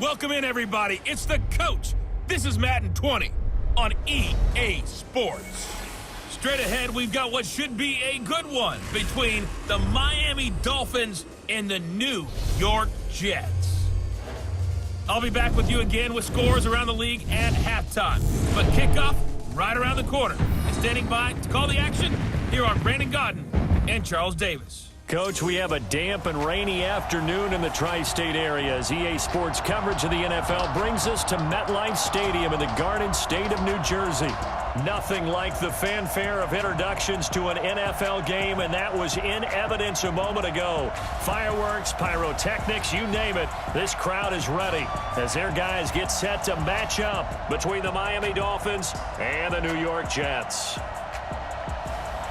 Welcome in, everybody. It's the coach. This is Madden 20 on EA Sports. Straight ahead, we've got what should be a good one between the Miami Dolphins and the New York Jets. I'll be back with you again with scores around the league at halftime. But kickoff right around the corner. And standing by to call the action, here are Brandon Godden and Charles Davis. Coach, we have a damp and rainy afternoon in the tri-state area as EA Sports coverage of the NFL brings us to MetLife Stadium in the Garden State of New Jersey. Nothing like the fanfare of introductions to an NFL game, and that was in evidence a moment ago. Fireworks, pyrotechnics, you name it. This crowd is ready as their guys get set to match up between the Miami Dolphins and the New York Jets.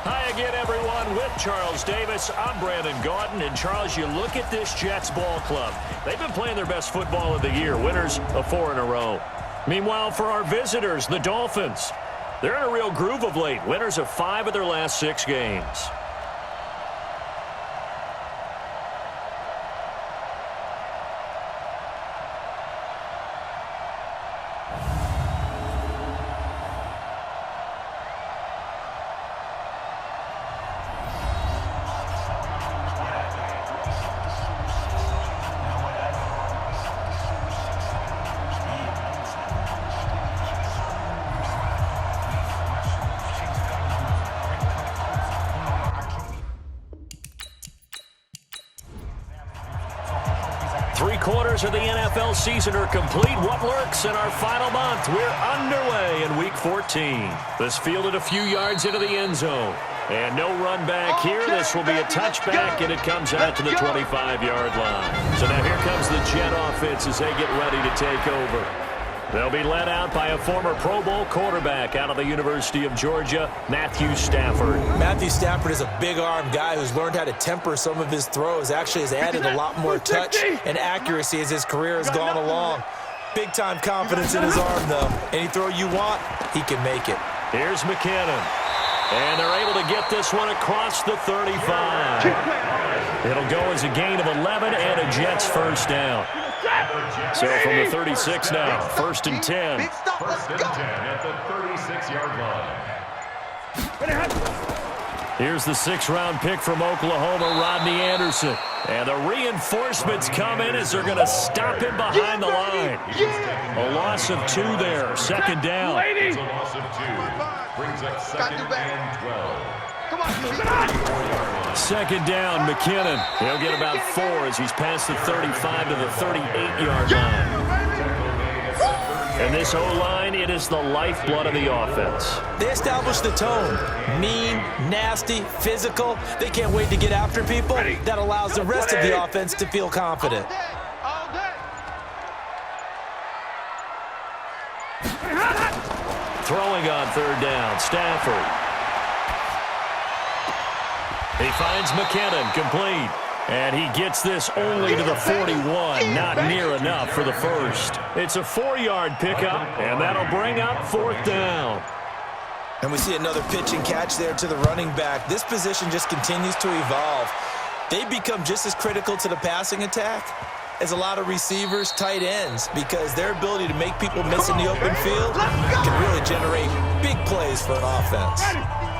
Hi again, everyone. With Charles Davis, I'm Brandon Godden. And, Charles, you look at this Jets ball club. They've been playing their best football of the year, winners of 4 in a row. Meanwhile, for our visitors, the Dolphins, they're in a real groove of late, winners of 5 of their last 6 games. Three-quarters of the NFL season are complete. What lurks in our final month? We're underway in Week 14. This fielded a few yards into the end zone. And no run back here. This will be a touchback, and it comes out to the 25-yard line. So now here comes the Jet offense as they get ready to take over. They'll be led out by a former Pro Bowl quarterback out of the University of Georgia, Matthew Stafford. Matthew Stafford is a big-arm guy who's learned how to temper some of his throws. Actually has added a lot more touch and accuracy as his career has gone along. Big-time confidence in his arm, though. Any throw you want, he can make it. Here's McKinnon. And they're able to get this one across the 35. It'll go as a gain of 11 and a Jets first down. So from the 36 now, 1st and 10. 1st and 10 at the 36-yard line. Here's the 6th-round pick from Oklahoma, Rodney Anderson. And the reinforcements come in as they're going to stop him behind the line. A loss of 2 there, 2nd down. It's a loss of 2. Brings up 2nd and 12. Come on, 2nd down, McKinnon. He'll get about 4 as he's past the 35 to the 38-yard line. And this O-line, it is the lifeblood of the offense. They establish the tone. Mean, nasty, physical. They can't wait to get after people. That allows the rest of the offense to feel confident. Throwing on 3rd down, Stafford. He finds McKinnon, complete. And he gets this only to the 41, not near enough for the first. It's a 4-yard pickup, and that'll bring up 4th down. And we see another pitch and catch there to the running back. This position just continues to evolve. They become just as critical to the passing attack as a lot of receivers, tight ends, because their ability to make people miss in the open field can really generate big plays for an offense.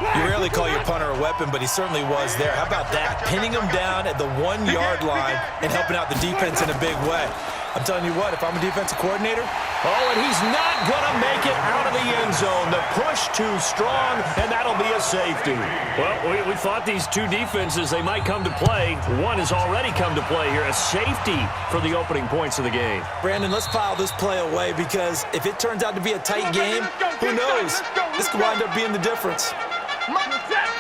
You rarely call your punter a weapon, but he certainly was there. How about that? Pinning him down at the 1-yard line and helping out the defense in a big way. I'm telling you what, if I'm a defensive coordinator. Oh, and he's not going to make it out of the end zone. The push too strong, and that'll be a safety. Well, we thought these two defenses, they might come to play. One has already come to play here. A safety for the opening points of the game. Brandon, let's file this play away because if it turns out to be a tight game, who knows? This could wind up being the difference.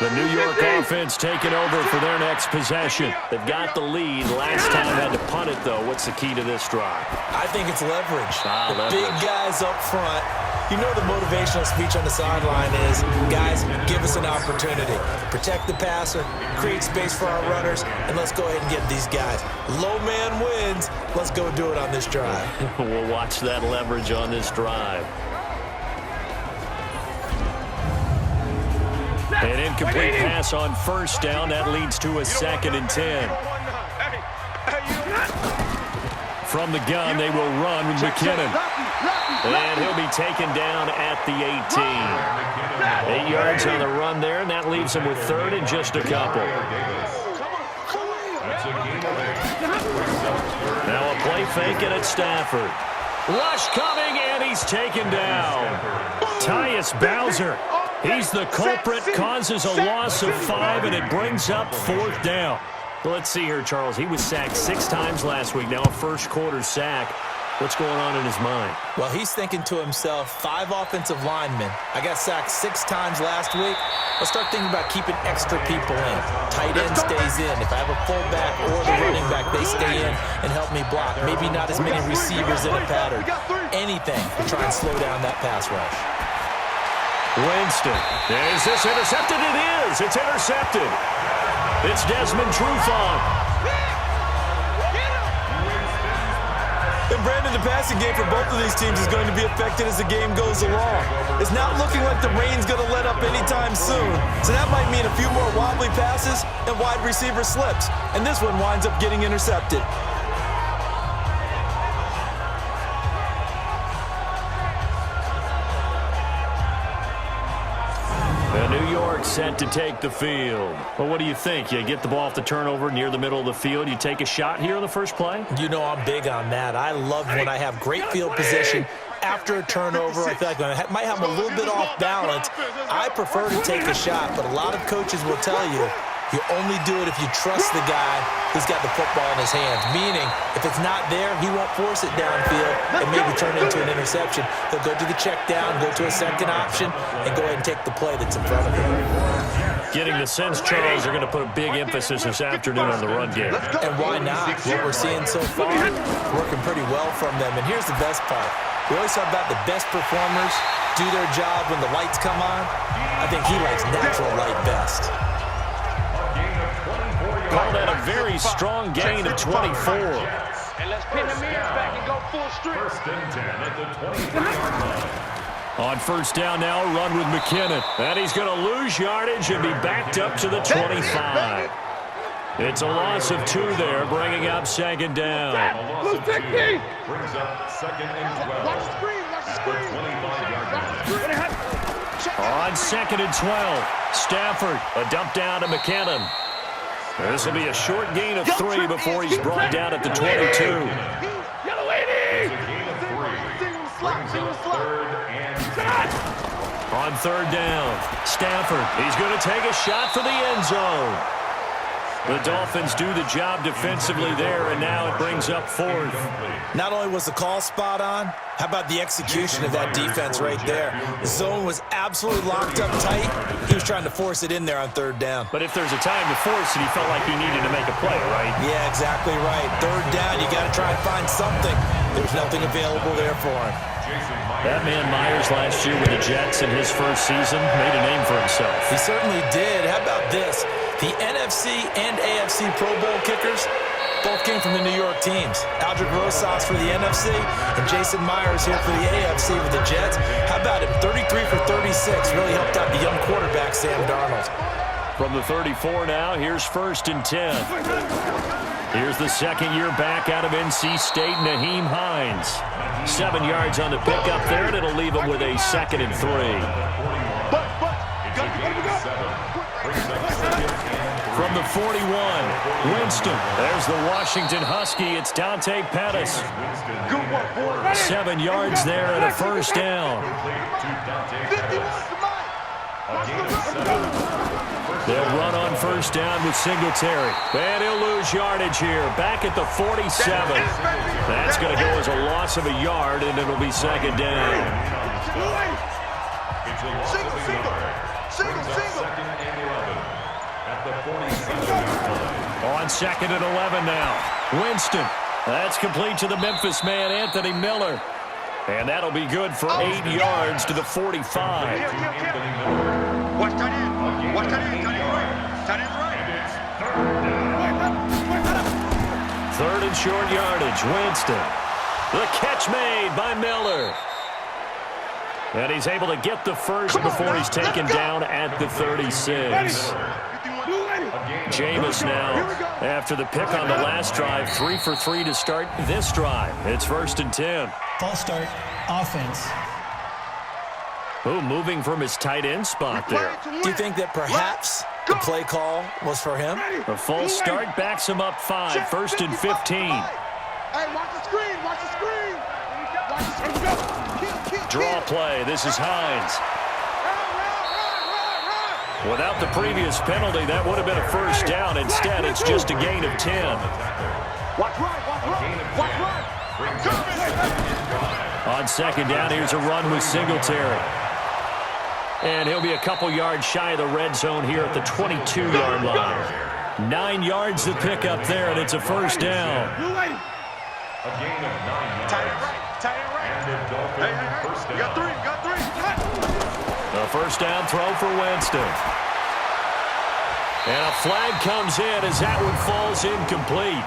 The New York offense taking over for their next possession. They've got the lead. Last time had to punt it, though. What's the key to this drive? I think it's leverage. Leverage. Big guys up front. You know the motivational speech on the sideline is, guys, give us an opportunity. Protect the passer, create space for our runners, and let's go ahead and get these guys. Low man wins. Let's go do it on this drive. We'll watch that leverage on this drive. An incomplete pass on 1st down. That leads to a 2nd and 10. From the gun, they will run with McKinnon. And he'll be taken down at the 18. 8 yards on the run there, and that leaves him with third and just a couple. Now a play fake and it's Stafford. Rush coming, and he's taken down. Tyus Bowser. He's the culprit, causes a loss of 5, and it brings up 4th down. Well, let's see here, Charles. He was sacked 6 times last week. Now a first-quarter sack. What's going on in his mind? Well, he's thinking to himself, 5 offensive linemen. I got sacked 6 times last week. Let's start thinking about keeping extra people in. Tight end stays in. If I have a fullback or the running back, they stay in and help me block. Maybe not as many receivers in a pattern. Anything to try and slow down that pass rush. Winston. Is this intercepted? It is. It's intercepted. It's Desmond Trufant. And Brandon, the passing game for both of these teams is going to be affected as the game goes along. It's not looking like the rain's going to let up anytime soon. So that might mean a few more wobbly passes and wide receiver slips. And this one winds up getting intercepted. New York set to take the field. Well, what do you think? You get the ball off the turnover near the middle of the field. You take a shot here on the first play? You know I'm big on that. I love when I have great field position after a turnover. I feel like I might have a little bit off balance. I prefer to take a shot, but a lot of coaches will tell you you only do it if you trust the guy who's got the football in his hands. Meaning, if it's not there, he won't force it downfield and maybe turn it into an interception. He'll go to the check down, go to a second option, and go ahead and take the play that's in front of him. Getting the sense, Charles, they're going to put a big emphasis this afternoon on the run game. And why not? What we're seeing so far, working pretty well from them. And here's the best part. We always talk about the best performers do their job when the lights come on. I think he likes natural light best. Call that a very strong gain of 24. And let's pin the mirrors back and go full street. 1st and 10 at the 23-yard line. On first down now, run with McKinnon. And he's going to lose yardage and be backed up to the 25. It's a loss of 2 there, bringing up 2nd down. Loose technique. Brings up 2nd and 12. Watch the screen, watch the screen. 25-yard line. On 2nd and 12, Stafford, a dump down to McKinnon. This will be a short gain of 3 before he's brought down at the 22. It's a gain of 3. Brings up 3rd and 10. On 3rd down, Stafford, he's going to take a shot for the end zone. The Dolphins do the job defensively there, and now it brings up 4th. Not only was the call spot on, how about the execution of that defense right there? The zone was absolutely locked up tight. He was trying to force it in there on 3rd down. But if there's a time to force it, he felt like he needed to make a play, right? Yeah, exactly right. 3rd down, you got to try and find something. There's nothing available there for him. That man Myers last year with the Jets in his first season made a name for himself. He certainly did. How about this? The NFC and AFC Pro Bowl kickers both came from the New York teams. Aldrick Rosas for the NFC and Jason Myers here for the AFC with the Jets. How about him? 33 for 36. Really helped out the young quarterback, Sam Darnold. From the 34 now, here's 1st and 10. Here's the 2nd-year back out of NC State, Naheem Hines. 7 yards on the pickup there, and it'll leave him with a 2nd and 3. From the 41, Winston. There's the Washington Husky. It's Dante Pettis. 7 yards there and a 1st down. They'll run on 1st down with Singletary. And he'll lose yardage here. Back at the 47. That's going to go as a loss of a yard, and it'll be 2nd down. On 2nd and 11 now. Winston. That's complete to the Memphis man, Anthony Miller. And that'll be good for 8 yards to the 45. Watch tight end. Watch tight end. Tight end's right. 3rd and short yardage. Winston. The catch made by Miller. And he's able to get the first before he's taken down at the 36. Jameis now, after the pick on the last drive, 3 for 3 to start this drive. It's 1st and 10. False start, offense. Ooh, moving from his tight end spot there. Do you think that perhaps the play call was for him? A false start backs him up 5, 1st and 15. Hey, watch the screen, watch the screen. Watch the screen. Draw play, this is Hines. Without the previous penalty, that would have been a first down. Instead, it's just a gain of 10. Watch right, watch right. On 2nd down, here's a run with Singletary. And he'll be a couple yards shy of the red zone here at the 22-yard line. 9 yards to pick up there, and it's a first down. A gain of 9 yards. Tight end right. And the Dolphins first down. Got three. A first down throw for Winston. And a flag comes in as that one falls incomplete.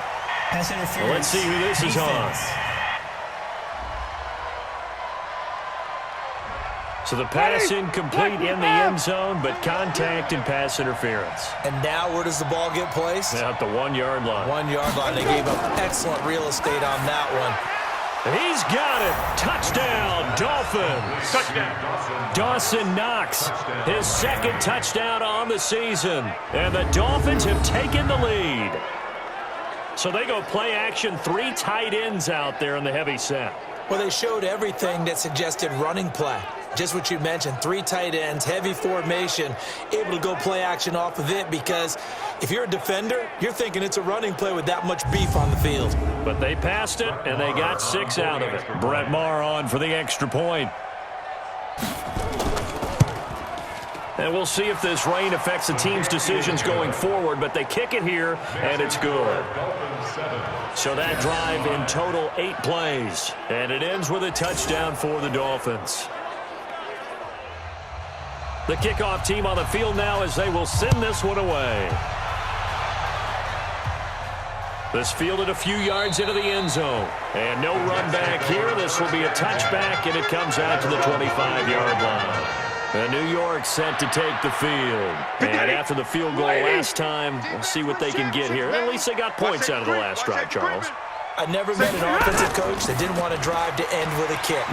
Pass interference. Let's see who this is on. So the pass incomplete in the end zone, but contact and pass interference. And now where does the ball get placed? At the 1-yard line. 1-yard line. They gave up excellent real estate on that one. He's got it. Touchdown, Dolphins. Dawson Knox, his 2nd touchdown on the season. And the Dolphins have taken the lead. So they go play action, 3 tight ends out there in the heavy set. Well, they showed everything that suggested running play. Just what you mentioned, 3 tight ends, heavy formation, able to go play action off of it because if you're a defender, you're thinking it's a running play with that much beef on the field. But they passed it, and they got 6 out of it. Brett Maher on for the extra point. And we'll see if this rain affects the team's decisions going forward, but they kick it here, and it's good. So that drive in total 8 plays, and it ends with a touchdown for the Dolphins. The kickoff team on the field now as they will send this one away. This fielded a few yards into the end zone. And no run back here. This will be a touchback, and it comes out to the 25-yard line. And New York set to take the field. And after the field goal last time, we'll see what they can get here. At least they got points out of the last drive, Charles. I never met an offensive coach that didn't want to drive to end with a kick.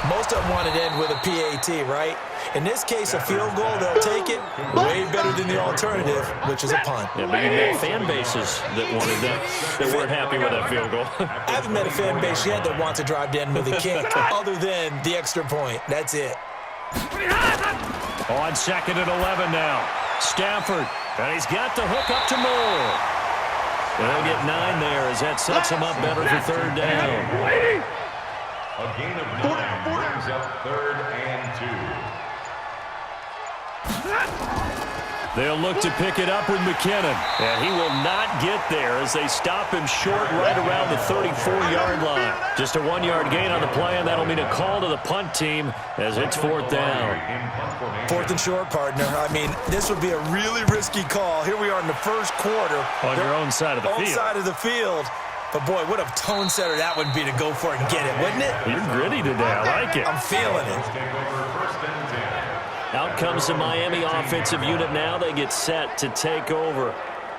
Most of them wanted to end with a PAT, right? In this case, a field goal, they'll take it way better than the alternative, which is a punt. Yeah, but you met fan bases that wanted that weren't happy with that field goal. I haven't met a fan base yet that wants to drive to end with a kick other than the extra point. That's it. On 2nd and 11 now. Stafford, and he's got the hook up to Moore. And they'll get 9 there as that sets him up better for 3rd down. A gain of 9 brings up 3rd and 2. They'll look to pick it up with McKinnon. And he will not get there as they stop him short right around the 34-yard line. Just a 1-yard gain on the play, and that'll mean a call to the punt team as it's 4th down. 4th and short, partner. I mean, this would be a really risky call. Here we are in the first quarter. On your own side of the field. Own side of the field. But, boy, what a tone setter that would be to go for it and get it, wouldn't it? You're gritty today. I like it. I'm feeling it. Out comes the Miami offensive unit now. They get set to take over.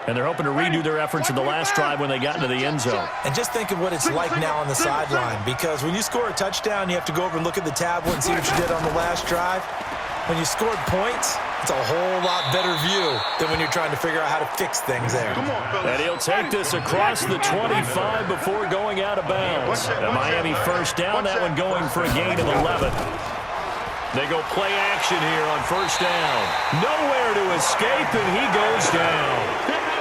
And they're hoping to redo their efforts in the last drive when they got into the end zone. And just think of what it's like now on the sideline, because when you score a touchdown, you have to go over and look at the tablet and see what you did on the last drive. When you scored points, it's a whole lot better view than when you're trying to figure out how to fix things there. And he'll take this across the 25 before going out of bounds. The Miami first down, that one going for a gain of 11. They go play action here on 1st down. Nowhere to escape, and he goes down.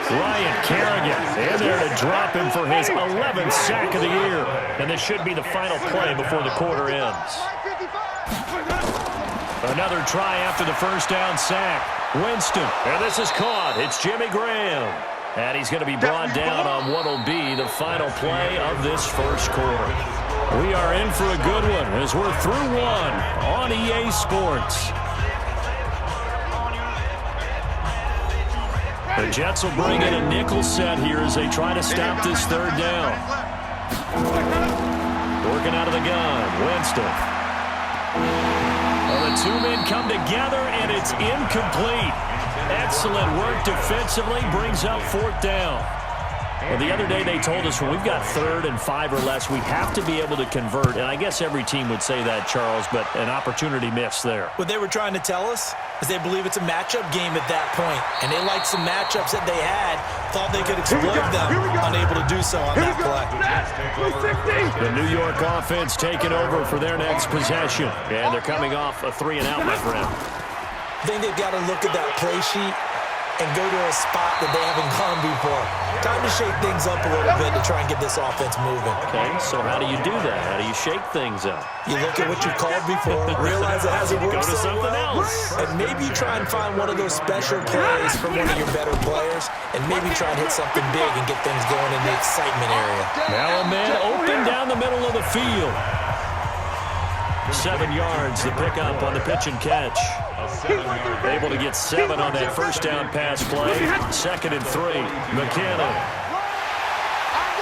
Ryan Kerrigan in there to drop him for his 11th sack of the year. And this should be the final play before the quarter ends. Another try after the first down sack. Winston, and this is caught. It's Jimmy Graham. And he's going to be brought down on what will be the final play of this first quarter. We are in for a good one as we're through one on EA Sports. The Jets will bring in a nickel set here as they try to stop this 3rd down. Working out of the gun, Winston. Well, the 2 men come together, and it's incomplete. Excellent work defensively, brings up 4th down. Well, the other day they told us when we've got 3rd and 5 or less, we have to be able to convert. And I guess every team would say that, Charles, but an opportunity missed there. What they were trying to tell us is they believe it's a matchup game at that point. And they liked some matchups that they had, thought they could exploit them, unable to do so on that play. The New York offense taking over for their next possession. And they're coming off a 3-and-out, my friend. I think they've got to look at that play sheet and go to a spot that they haven't gone before. Time to shake things up a little bit to try and get this offense moving. Okay, so how do you do that? How do you shake things up? You look at what you've called before, realize it hasn't worked Go to something else. and maybe you try and find one of those special plays from one of your better players, and maybe try and hit something big and get things going in the excitement area. Now a man open down the middle of the field. 7 yards, the pickup on the pitch and catch. Able to get 7 on that first down pass play. 2nd and 3. McKinnon.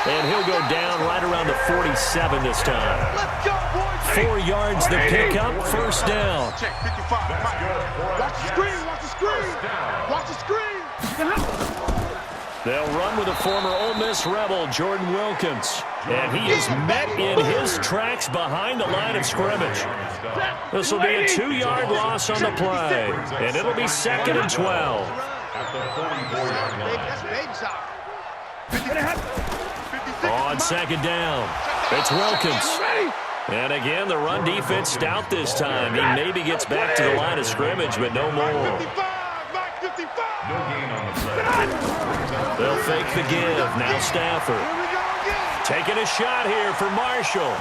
And he'll go down right around the 47 this time. 4 yards the pickup, first down. Watch the screen, watch the screen. Watch the screen. They'll run with a former Ole Miss Rebel, Jordan Wilkins. And he is met in his tracks behind the line of scrimmage. This will be a 2-yard loss on the play. And it'll be 2nd and 12. On 2nd down, it's Wilkins. And again, the run defense stout this time. He maybe gets back to the line of scrimmage, but no more. They'll fake the give. Now Stafford. Taking a shot here for Marshall.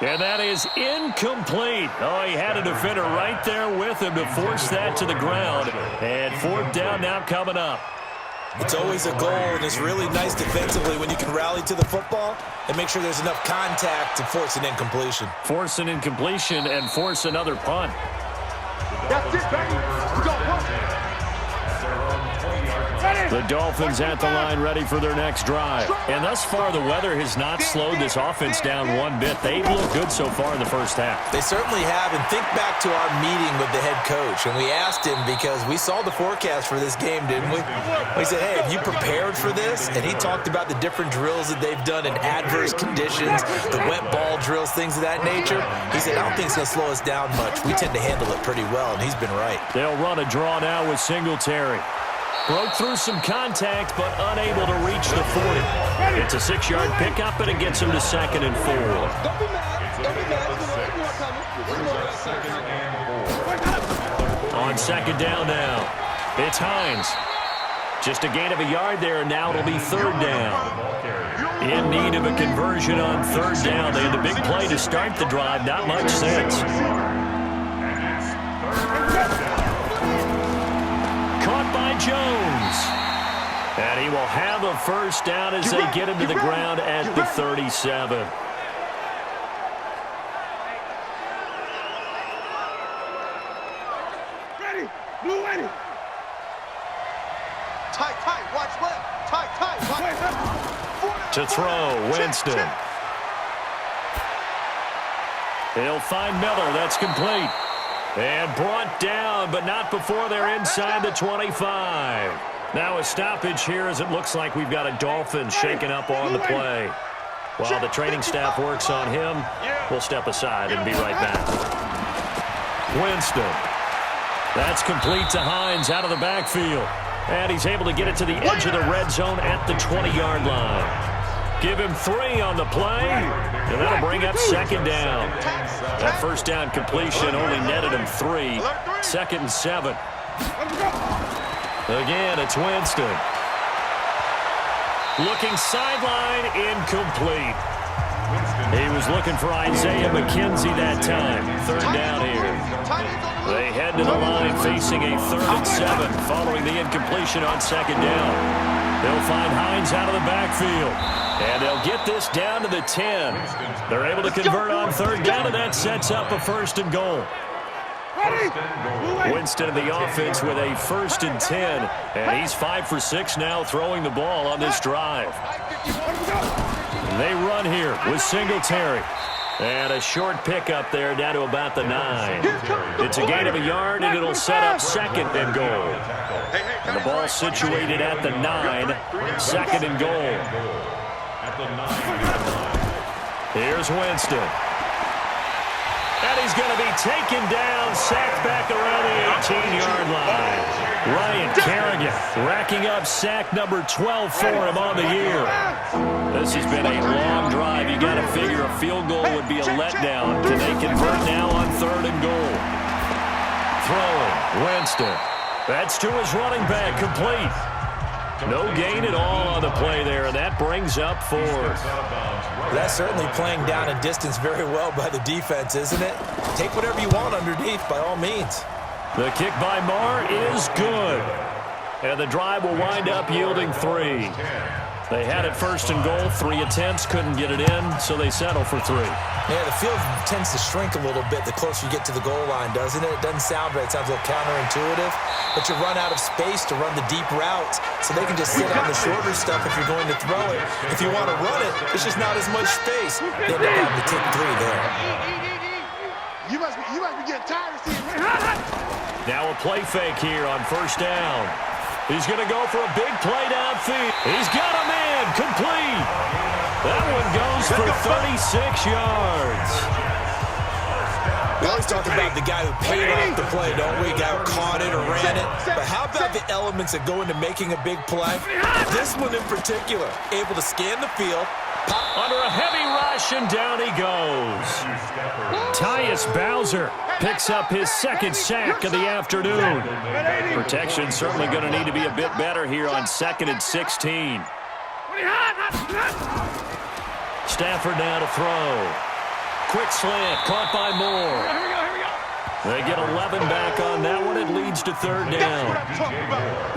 And that is incomplete. Oh, he had a defender right there with him to force that to the ground. And 4th down now coming up. It's always a goal, and it's really nice defensively when you can rally to the football and make sure there's enough contact to force an incompletion. Force an incompletion and force another punt. That's it, baby. Go, The Dolphins at the line ready for their next drive. And thus far, the weather has not slowed this offense down one bit. They've looked good so far in the first half. They certainly have, and think back to our meeting with the head coach, and we asked him because we saw the forecast for this game, didn't we? We said, hey, have you prepared for this? And he talked about the different drills that they've done in adverse conditions, the wet ball drills, things of that nature. He said, I don't think it's going to slow us down much. We tend to handle it pretty well, and he's been right. They'll run a draw now with Singletary. Broke through some contact, but unable to reach the 40. It's a 6-yard pickup, and it gets him to 2nd and 4. On 2nd down now, it's Hines. Just a gain of a yard there, and now it'll be 3rd down. In need of a conversion on 3rd down. They had a big play to start the drive, not much sense. Caught by Jones. And he will have a first down as they get him to the ground at the 37. Ready, blue ready. Tight, watch left. Tight, watch left. To throw, Winston. He'll find Miller. That's complete. And brought down, but not before they're inside the 25. Now a stoppage here as it looks like we've got a Dolphin shaken up on the play. While the training staff works on him, we'll step aside and be right back. Winston. That's complete to Hines out of the backfield. And he's able to get it to the edge of the red zone at the 20-yard line. Give him 3 on the play, and that'll bring up 2nd down. That first down completion only netted him 3. 2nd and 7. Again, it's Winston. Looking sideline, incomplete. He was looking for Isaiah McKenzie that time. 3rd down here. They head to the line facing a 3rd and 7 following the incompletion on 2nd down. They'll find Hines out of the backfield. And they'll get this down to the 10. They're able to convert on 3rd down, and that sets up a 1st and goal. Winston in the offense with a 1st and 10. And he's 5 for 6 now throwing the ball on this drive. They run here with Singletary. And a short pickup there down to about the 9. It's a gain of a yard, and it'll set up second and goal. And the ball situated at the 9, second and goal. Here's Winston. And he's going to be taken down, sacked back around the 18-yard line. Ryan Kerrigan racking up sack number 12 for him on the year. This has been a long drive. You got to figure a field goal would be a letdown. Can they convert now on 3rd and goal? Throwing, Winston. That's to his running back, complete. No gain at all on the play there, and that brings up 4th. That's certainly playing down a distance very well by the defense, isn't it? Take whatever you want underneath, by all means. The kick by Marr is good. And the drive will wind up yielding 3. They had it 1st and goal, 3 attempts, couldn't get it in, so they settle for 3. Yeah, the field tends to shrink a little bit the closer you get to the goal line, doesn't it? It doesn't sound right. It sounds a little counterintuitive. But you run out of space to run the deep routes, so they can just sit on the shorter stuff if you're going to throw it. If you want to run it, there's just not as much space. They end up having to take 3 there. You must be getting tired of seeing it. Now a play fake here on 1st down. He's going to go for a big play downfield. He's got a man, complete. That one goes for 36 yards. We always talk about the guy who paid off the play, don't we? Guy who caught it or ran it. But how about the elements that go into making a big play? This one in particular, able to scan the field. Under a heavy rush, and down he goes. Tyus Bowser picks up his 2nd sack of the afternoon. Protection certainly going to need to be a bit better here on 2nd and 16. Stafford now to throw. Quick slant, caught by Moore. They get 11 back on that one. It leads to 3rd down.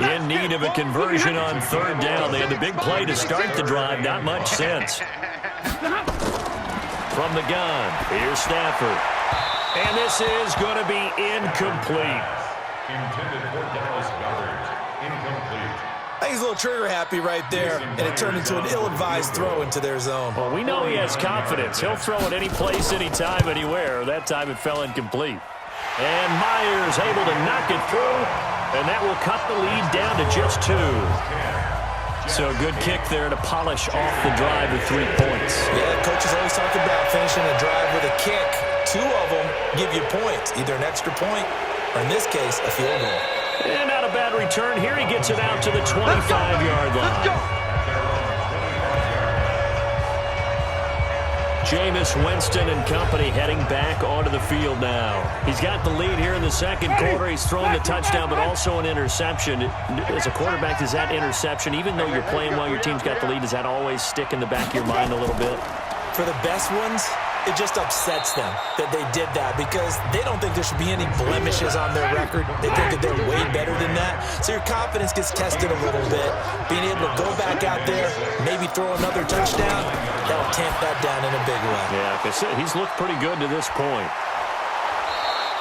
In need of a conversion on 3rd down. They had the big play to start the drive. Not much sense. From the gun, here's Stafford. And this is going to be incomplete. Intended for Dallas Goddard. Incomplete. I think he's a little trigger happy right there, and it turned into an ill-advised throw into their zone. Well, we know he has confidence. He'll throw it any place, anytime, anywhere. That time it fell incomplete. And Myers able to knock it through, and that will cut the lead down to just 2. So good kick there to polish off the drive with 3 points. Yeah, coaches always talk about finishing a drive with a kick. 2 of them give you points, either an extra point or, in this case, a field goal. And not a bad return here. He gets it out to the 25-yard line. Let's go. Jameis Winston and company heading back onto the field now. He's got the lead here in the 2nd quarter. He's thrown the touchdown, but also an interception. As a quarterback, does that interception, even though you're playing while your team's got the lead, does that always stick in the back of your mind a little bit? For the best ones, it just upsets them that they did that because they don't think there should be any blemishes on their record. They think that they're way better than that. So your confidence gets tested a little bit. Being able to go back out there, maybe throw another touchdown, that'll tamp that down in a big way. Yeah, like I said, he's looked pretty good to this point.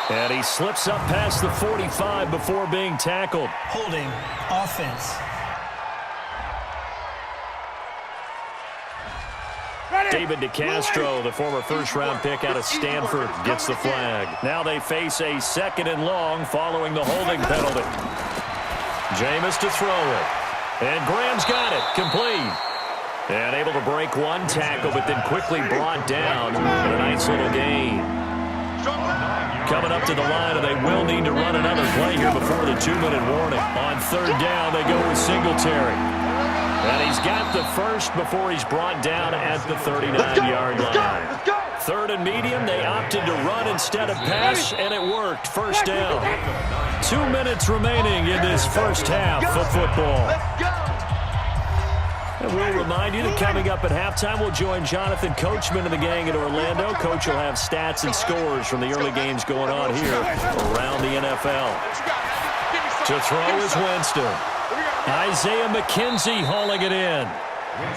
And he slips up past the 45 before being tackled. Holding, offense. David DeCastro, the former first-round pick out of Stanford, gets the flag. Now they face a 2nd and long following the holding penalty. Jameis to throw it. And Graham's got it. Complete. And able to break 1 tackle, but then quickly brought down with a nice little gain. Coming up to the line, and they will need to run another play here before the 2-minute warning. On 3rd down, they go with Singletary. And he's got the first before he's brought down at the 39-yard line. 3rd and medium, they opted to run instead of pass, and it worked. 1st down. 2 minutes remaining in this first half of football. And we'll remind you that coming up at halftime, we'll join Jonathan Coachman and the gang in Orlando. Coach will have stats and scores from the early games going on here around the NFL. To throw is Winston. Isaiah McKenzie hauling it in.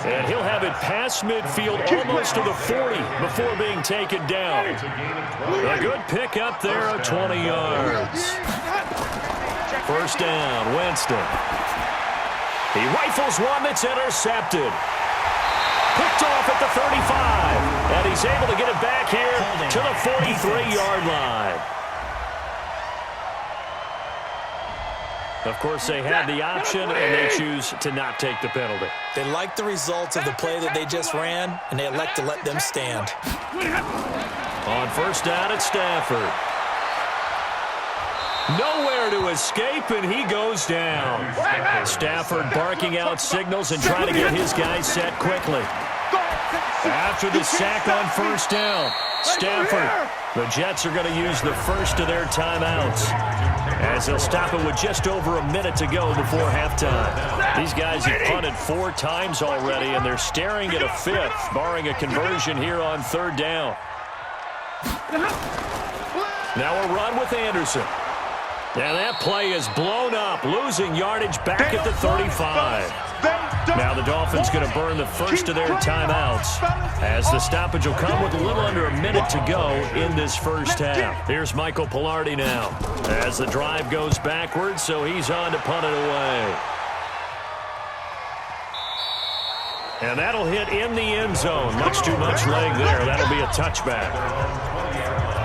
And he'll have it past midfield almost to the 40 before being taken down. A good pick up there of 20 yards. 1st down, Winston. He rifles one that's intercepted. Picked off at the 35. And he's able to get it back here to the 43-yard line. Of course, they had the option, and they choose to not take the penalty. They like the results of the play that they just ran, and they elect to let them stand. On first down at Stafford. Nowhere to escape, and he goes down. Stafford barking out signals and trying to get his guys set quickly. After the sack on first down, Stafford, the Jets are going to use the first of their timeouts, as they'll stop it with just over a minute to go before halftime. These guys have punted 4 times already, and they're staring at a 5th, barring a conversion here on third down. Now a run with Anderson. And that play is blown up, losing yardage back at the 35. Now the Dolphins going to burn the first of their timeouts, as the stoppage will come with a little under a minute to go in this first half. Here's Michael Pilardi now, as the drive goes backwards, so he's on to punt it away. And that'll hit in the end zone. Much too much leg there. That'll be a touchback.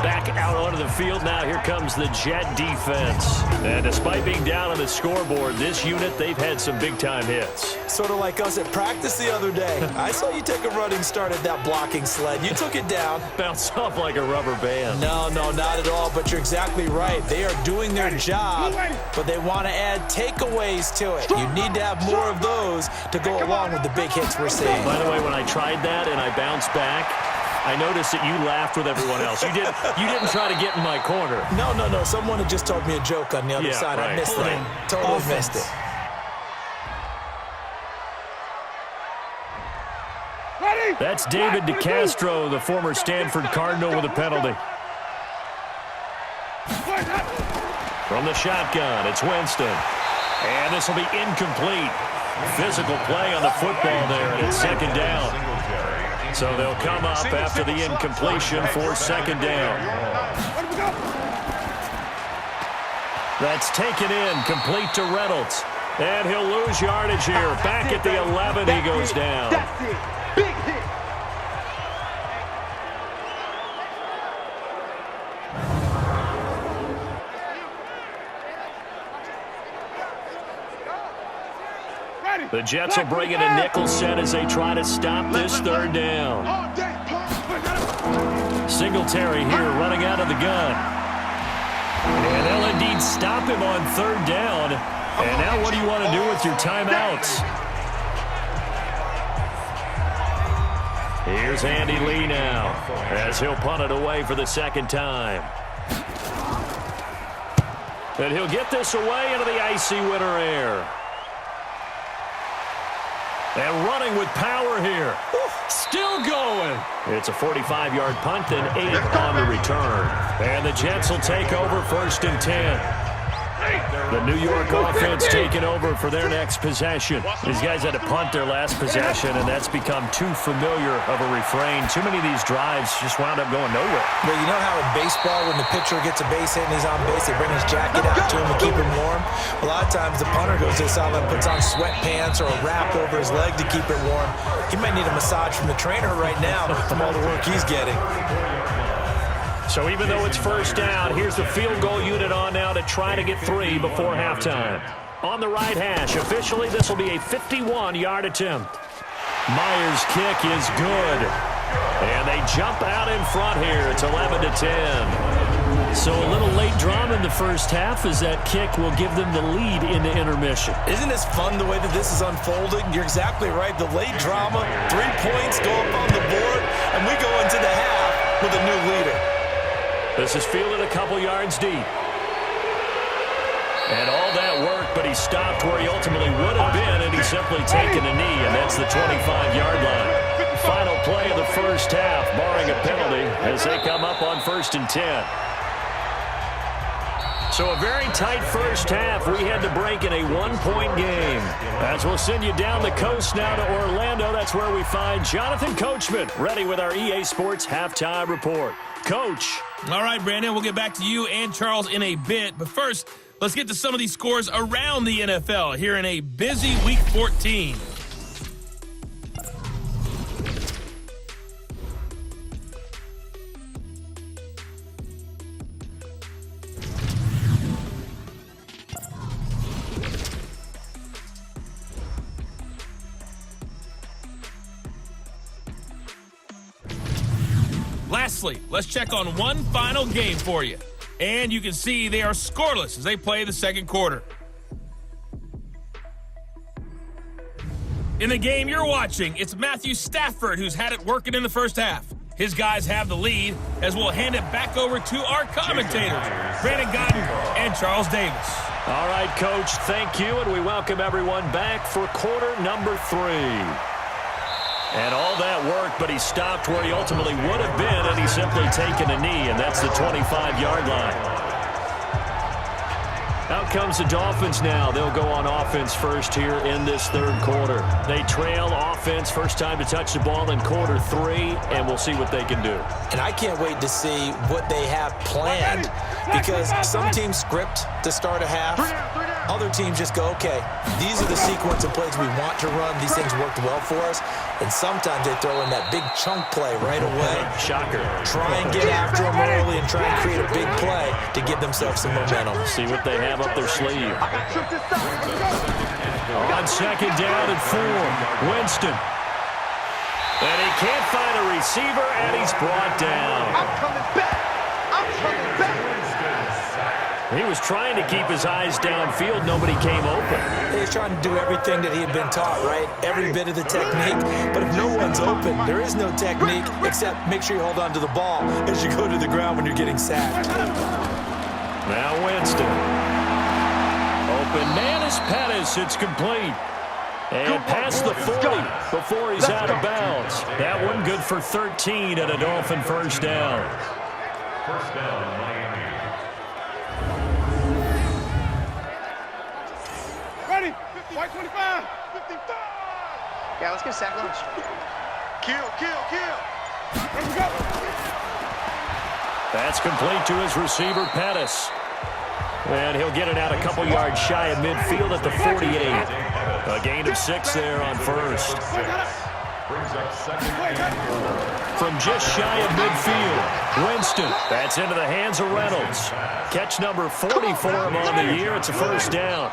Back out onto the field now. Here comes the Jet defense. And despite being down on the scoreboard, this unit, they've had some big-time hits. Sort of like us at practice the other day. I saw you take a running start at that blocking sled. You took it down. Bounced off like a rubber band. No, not at all, but you're exactly right. They are doing their job, but they want to add takeaways to it. You need to have more of those to go along with the big hits we're seeing. By the way, when I tried that and I bounced back, I noticed that you laughed with everyone else. You didn't try to get in my corner. No. Someone had just told me a joke on the other side. Right. I missed it. Totally missed it. That's David DeCastro, the former Stanford Cardinal, with a penalty. From the shotgun, it's Winston. And this will be incomplete. Physical play on the football there, and it's second down. So they'll come up after the incompletion for second down. That's taken in, complete to Reynolds. And he'll lose yardage here. Back at the 11, he goes down. Big hit. The Jets will bring in a nickel set as they try to stop this third down. Singletary here running out of the gun. And they'll indeed stop him on third down. And now what do you want to do with your timeouts? Here's Andy Lee now, as he'll punt it away for the second time. And he'll get this away into the icy winter air. And running with power here. Still going. It's a 45-yard punt and 8 on the return. And the Jets will take over first and 10. The New York offense taking over for their next possession. These guys had to punt their last possession, and that's become too familiar of a refrain. Too many of these drives just wound up going nowhere. Well, you know how in baseball, when the pitcher gets a base hit and he's on base, they bring his jacket out to him to keep him warm? A lot of times the punter goes this out and puts on sweatpants or a wrap over his leg to keep it warm. He might need a massage from the trainer right now from all the work he's getting. So even though it's first down, here's the field goal unit on now to try to get 3 before halftime. On the right hash, officially this will be a 51-yard attempt. Myers' kick is good. And they jump out in front here. It's 11-10. So a little late drama in the first half, as that kick will give them the lead in the intermission. Isn't this fun the way that this is unfolding? You're exactly right. The late drama, 3 points go up on the board, and we go into the half with a new leader. This is fielded a couple yards deep. And all that work, but he stopped where he ultimately would have been, and he's simply taken a knee, and that's the 25-yard line. Final play of the first half, barring a penalty, as they come up on first and 10. So a very tight first half. We had to break in a 1-point game. As we'll send you down the coast now to Orlando, that's where we find Jonathan Coachman, ready with our EA Sports Halftime Report. Coach. All right, Brandon, we'll get back to you and Charles in a bit. But first, let's get to some of these scores around the NFL here in a busy Week 14. Lastly, let's check on one final game for you. And you can see they are scoreless as they play the second quarter. In the game you're watching, it's Matthew Stafford who's had it working in the first half. His guys have the lead as we'll hand it back over to our commentators, Brandon Godden and Charles Davis. All right, Coach, thank you, and we welcome everyone back for quarter number 3. And all that work, but he stopped where he ultimately would have been, and he's simply taken a knee, and that's the 25-yard line. Out comes the Dolphins now. They'll go on offense first here in this third quarter. They trail offense, first time to touch the ball in quarter 3, and we'll see what they can do. And I can't wait to see what they have planned, because some teams script to start a half. Other teams just go, okay, these are the sequence of plays we want to run. These things worked well for us. And sometimes they throw in that big chunk play right away. Shocker. Try and get after them early and try and create a big play to give themselves some momentum. See what they have up their sleeve. On second down and 4, Winston. And he can't find a receiver, and he's brought down. I'm coming back. I'm coming back. He was trying to keep his eyes downfield. Nobody came open. He was trying to do everything that he had been taught, right? Every bit of the technique. But if no one's open, there is no technique except make sure you hold on to the ball as you go to the ground when you're getting sacked. Now Winston. Open man is Pettis. It's complete. And past the 40 before he's out of bounds. That one good for 13 and a Dolphin first down. First down, Miami. Ready? White 25. 55. Yeah, let's get a sack lunch. Kill. Let's go. That's complete to his receiver, Pettis. And he'll get it out a couple yards shy of midfield at the 48. A gain of 6 there on first. Brings up second and 4. From just shy of midfield, Winston. That's into the hands of Reynolds. Catch number 40 for him on the year. It's a first down.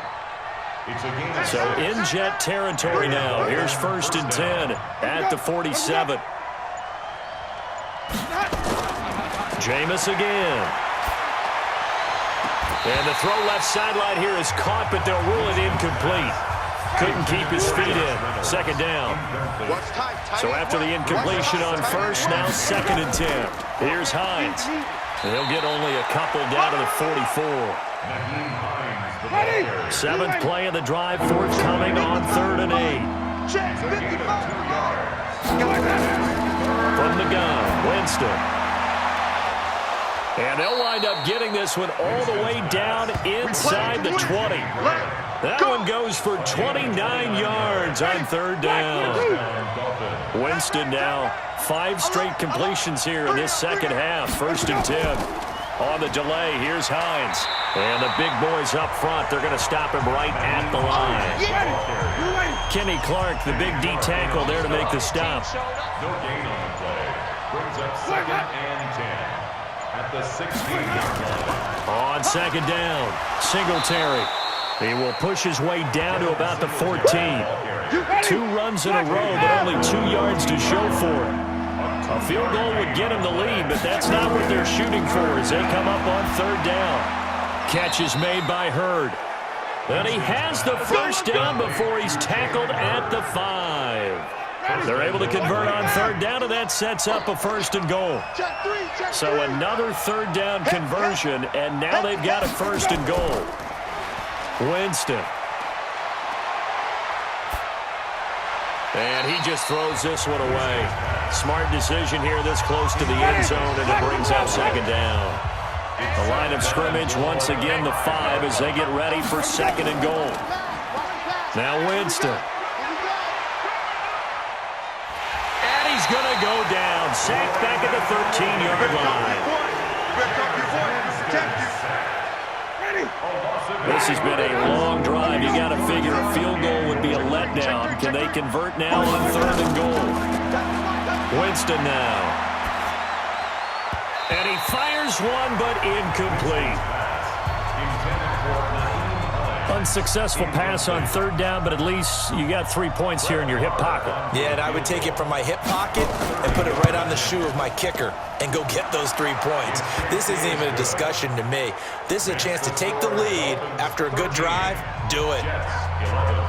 So in jet territory now. Here's first and 10 at the 47. Jameis again. And the throw left sideline here is caught, but they'll rule it incomplete. Couldn't keep his feet in. Second down. So after the incompletion on first, now second and 10. Here's Hines. He'll get only a couple down to the 44. 7th play of the drive forthcoming on 3rd and 8. From the gun, Winston. And they'll wind up getting this one all the way down inside the 20. That one goes for 29 yards on 3rd down. Winston now 5 straight completions here in this second half. First and 10. On the delay, here's Hines. And the big boys up front, they're going to stop him right at the line. Kenny Clark, the big D tackle there to make the stop. No gain on the play. Brings up second and 10 at the 16-yard line. On second down, Singletary. He will push his way down to about the 14. 2 runs in a row, but only 2 yards to show for it. A field goal would get him the lead, but that's not what they're shooting for as they come up on 3rd down. Catch is made by Hurd. And he has the first down before he's tackled at the 5. They're able to convert on 3rd down, and that sets up a first and goal. So another 3rd down conversion, and now they've got a first and goal. Winston. And he just throws this one away. Smart decision here this close to the end zone, and it brings up second down. The line of scrimmage once again the 5 as they get ready for second and goal. Now Winston. And he's going to go down. Sacked back at the 13-yard line. This has been a long drive. You got to figure a field goal would be a letdown. Can they convert now on 3rd and goal? Winston now. And he fires one, but incomplete. Unsuccessful pass on 3rd down, but at least you got 3 points here in your hip pocket. Yeah, and I would take it from my hip pocket and put it right on the shoe of my kicker. and go get those 3 points. This isn't even a discussion to me. This is a chance to take the lead after a good drive. Do it.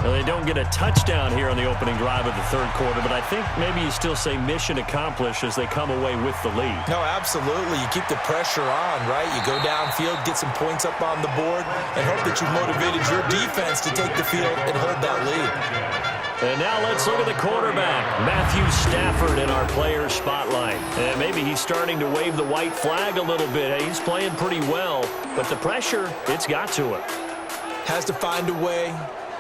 Well, they don't get a touchdown here on the opening drive of the third quarter, but I think maybe you still say mission accomplished as they come away with the lead. No, absolutely. You keep the pressure on, right? You go downfield, get some points up on the board, and hope that you've motivated your defense to take the field and hold that lead. And now let's look at the quarterback, Matthew Stafford, in our player spotlight. And maybe he's starting to wave the white flag a little bit. He's playing pretty well, but the pressure, it's got to him. Has to find a way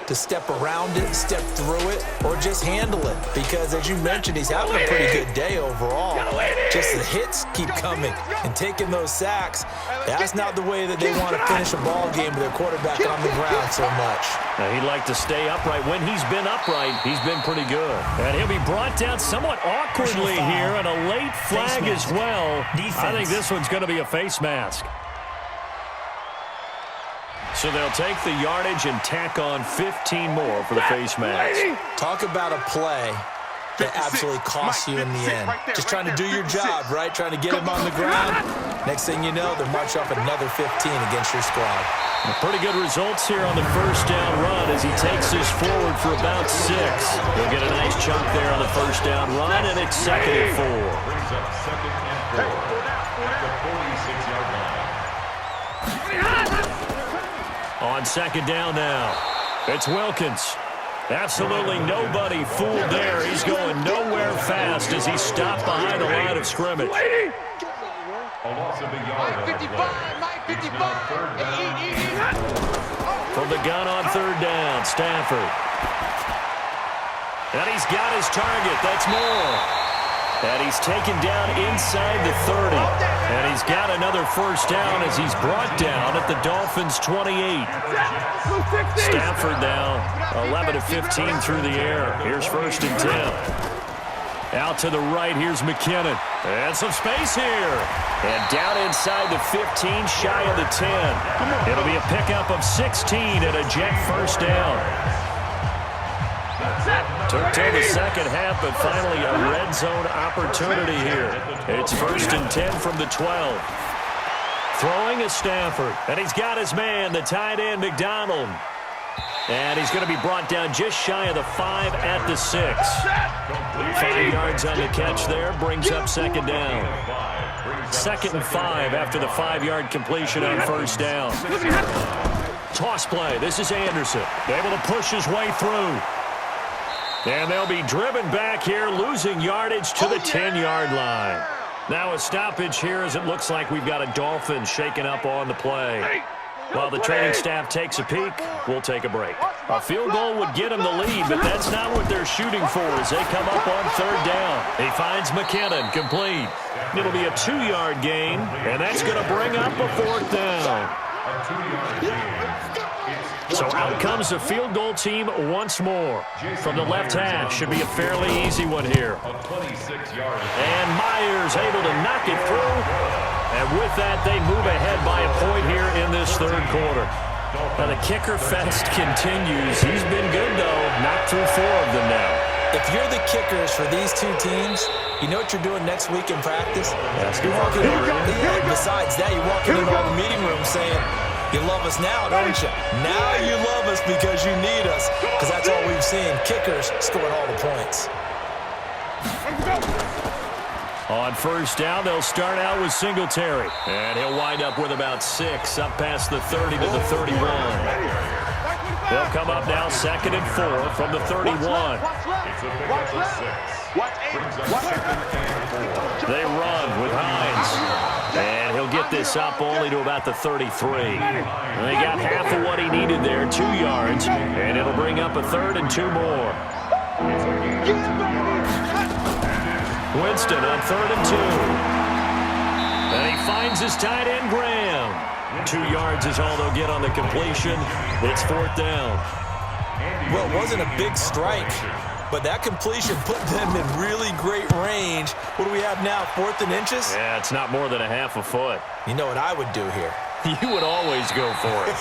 to step around it, step through it, or just handle it. Because as you mentioned, he's having a pretty good day overall. Just the hits keep coming and taking those sacks. That's not the way that they want to finish a ball game with their quarterback on the ground so much. Now, he'd like to stay upright. When he's been upright, he's been pretty good. And he'll be brought down somewhat awkwardly here, and a late flag as well. I think this one's going to be a face mask. So they'll take the yardage and tack on 15 more for the face mask. Talk about a play that absolutely costs you in the end. Just trying to do your job, right? Trying to get him on the ground. Next thing you know, they'll march off another 15 against your squad. Pretty good results here on the first down run as he takes this forward for about 6. He'll get a nice chunk there on the first down run, and it's 2nd and 4. Brings up 2nd and 4 at the 46-yard line. On 2nd down now, it's Wilkins. Absolutely nobody fooled there. He's going nowhere fast as he stopped behind the line of scrimmage. A loss of a yard on the play. It's now 3rd down. From the gun on 3rd down, Stafford. And he's got his target. That's more. And he's taken down inside the 30. And he's got another first down as he's brought down at the Dolphins' 28. Stafford now 11 of 15 through the air. Here's 1st and 10. Out to the right, here's McKinnon. And some space here. And down inside the 15, shy of the 10. It'll be a pickup of 16 and a jet first down. Took till the second half, but finally a red zone opportunity here. It's 1st and 10 from the 12. Throwing is Stafford, and he's got his man, the tight end, McDonald. And he's going to be brought down just shy of the 5 at the 6. 5 yards on the catch there, brings up 2nd down. 2nd and 5 after the 5-yard completion on 1st down. Toss play, this is Anderson, able to push his way through. And they'll be driven back here, losing yardage to the 10-yard line. Now a stoppage here as it looks like we've got a Dolphin shaken up on the play. While the training staff takes a peek, we'll take a break. A field goal would get them the lead, but that's not what they're shooting for as they come up on 3rd down. He finds McKinnon, complete. It'll be a 2-yard gain, and that's going to bring up a 4th down. So out comes the field goal team once more. From the left hash, should be a fairly easy one here. And Myers able to knock it through. And with that, they move ahead by a point here in this 3rd quarter. Now the kicker fest continues. He's been good, though. Knocked through 4 of them now. If you're the kickers for these two teams, you know what you're doing next week in practice? You're walking in, besides that, you're walking into all the meeting rooms saying, you love us now, don't you? Now you love us because you need us, because that's all we've seen. Kickers scoring all the points. On 1st down, they'll start out with Singletary. And he'll wind up with about 6, up past the 30 to the 31. They'll come up now 2nd and 4 from the 31. They run with Hines. And he'll get this up only to about the 33. And they got half of what he needed there, 2 yards. And it'll bring up a 3rd and 2 more. Winston on 3rd and 2. And he finds his tight end, Graham. 2 yards is all they'll get on the completion. It's 4th down. Well, it wasn't a big strike, but that completion put them in really great range. What do we have now, 4th and inches? Yeah, it's not more than a half a foot. You know what I would do here? You would always go for it.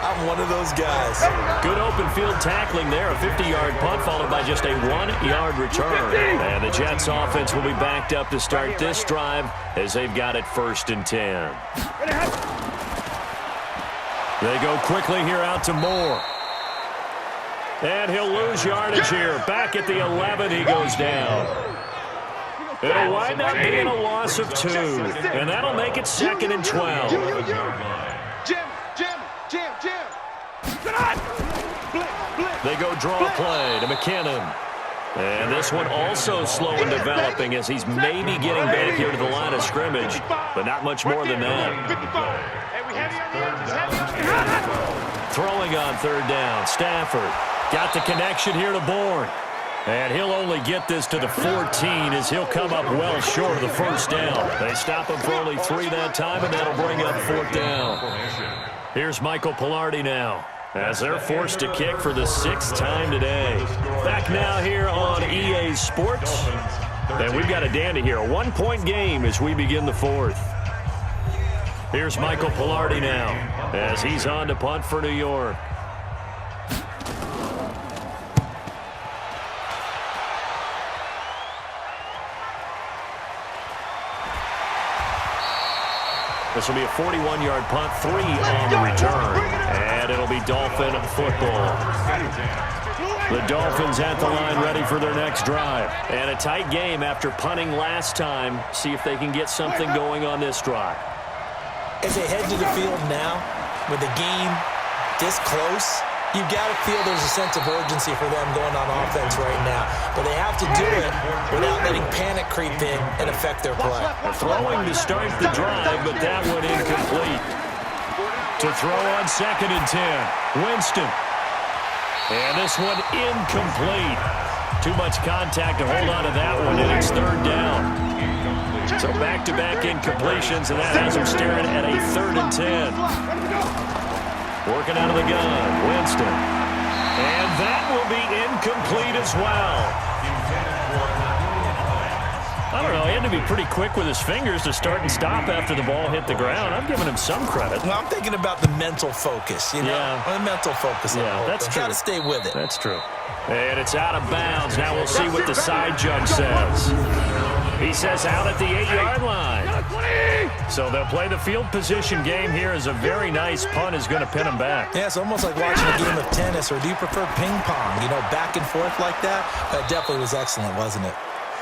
I'm one of those guys. Good open field tackling there. A 50-yard punt followed by just a 1-yard return. And the Jets offense will be backed up to start this drive as they've got it 1st and 10. They go quickly here out to Moore. And he'll lose yardage here. Back at the 11, he goes down. It'll wind up being a loss of 2. And that'll make it 2nd and 12. They go draw play to McKinnon. And this one also slow in developing as he's maybe getting back here to the line of scrimmage, but not much more than that. Throwing on 3rd down, Stafford got the connection here to Bourne. And he'll only get this to the 14 as he'll come up well short of the 1st down. They stop him for only 3 that time, and that'll bring up 4th down. Here's Michael Pilardi now as they're forced to kick for the 6th time today. Back now here on EA Sports. And we've got a dandy here. A 1-point game as we begin the 4th. Here's Michael Pilardi now as he's on to punt for New York. This will be a 41-yard punt, 3 on the return, and it'll be Dolphin football. The Dolphins at the line ready for their next drive. And a tight game after punting last time. See if they can get something going on this drive. As they head to the field now, with the game this close, you've got to feel there's a sense of urgency for them going on offense right now. But they have to do it without letting panic creep in and affect their play. Throwing to start the drive, but that one incomplete. To throw on 2nd and 10, Winston. And this one incomplete. Too much contact to hold on to that one, and it's 3rd down. So back-to-back incompletions, and that has them staring at a 3rd and 10. Working out of the gun, Winston. And that will be incomplete as well. I don't know, he had to be pretty quick with his fingers to start and stop after the ball hit the ground. I'm giving him some credit. Well, I'm thinking about the mental focus, you know? Yeah. The mental focus. Yeah, that's true. Got to stay with it. That's true. And it's out of bounds. Now we'll see what the side judge says. He says out at the 8-yard line. So they'll play the field position game here as a very nice punt is going to pin him back. Yeah, it's almost like watching a game of tennis, or do you prefer ping pong? You know, back and forth like that? That definitely was excellent, wasn't it?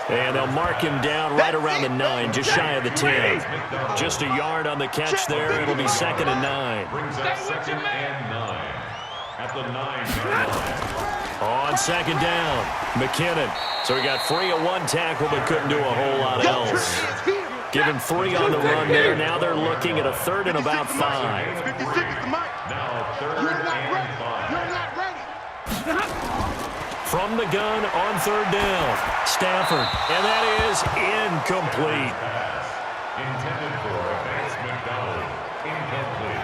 And they'll mark him down right around the 9, just shy of the 10. Just a yard on the catch there. It'll be 2nd and 9. Brings up 2nd and 9 at the 9-yard line. On 2nd down, McKinnon. So he got free of 1 tackle, but couldn't do a whole lot else. Give him 3 on the run there. Now they're looking at a 3rd and about 5. Now 3rd and 5. From the gun on 3rd down, Stafford. And that is incomplete. Intended for Vance McDonald. Incomplete.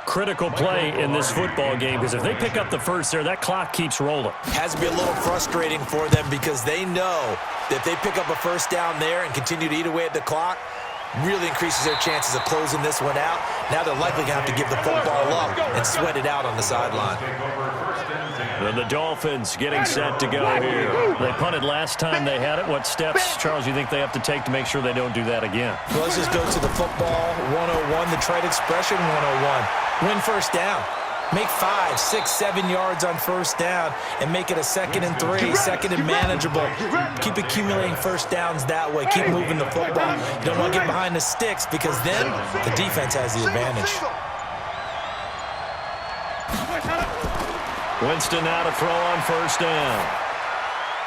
Critical play in this football game, because if they pick up the first there, that clock keeps rolling. Has to be a little frustrating for them because they know that if they pick up a 1st down there and continue to eat away at the clock, really increases their chances of closing this one out. Now they're likely going to have to give the football up and sweat it out on the sideline. And the Dolphins getting set to go here. They punted last time they had it. What steps, Charles, you think they have to take to make sure they don't do that again? Well, let's just go to the football 101, the trade expression 101. Win 1st down. Make 5, 6, 7 yards on 1st down and make it a 2nd and 3, 2nd and manageable. Keep accumulating 1st downs that way. Keep moving the football. You don't want to get behind the sticks because then the defense has the advantage. Winston now to throw on 1st down.